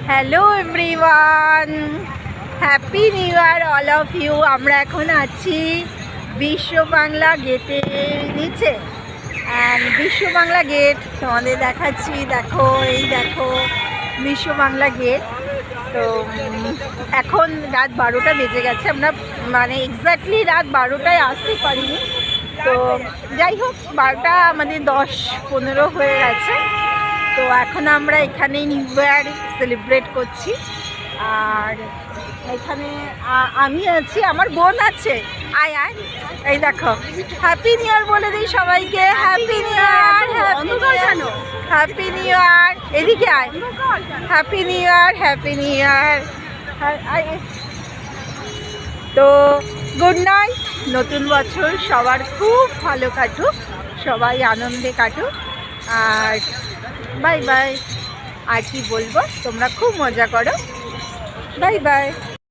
Hello everyone, happy new year all of you. আমরা এখন আছি বিশ্ব বাংলা গেটের নিচে। বিশ্ব বাংলা গেট তোমাদের দেখাচ্ছি, দেখো এই দেখো বিশ্ব বাংলা গেট। তো এখন রাত 12টা বেজে গেছে, আমরা মানে এক্স্যাক্টলি রাত 12টায় আসতে পারিনি। তো যাই হোক, 12টা আমাদের 10-15 হয়ে গেছে। তো এখন আমরা এখানে নিউ ইয়ার সেলিব্রেট করছি। আর এখানে আমি আছি, আমার বোন আছে। আয় আয়, এই দেখো হ্যাপি নিউ ইয়ার বলে দিই সবাইকে। হ্যাপি নিউ ইয়ার, হ্যাপি নিউ ইয়ার, এদিকে আয়। হ্যাপি নিউ ইয়ার, হ্যাপি নিউ ইয়ার। তো গুড নাইট, নতুন বছর সবার খুব ভালো কাটুক, সবাই আনন্দে কাটুক। আর বাই বাই। আর কি বলবো, তোমরা খুব মজা করো। Bye bye.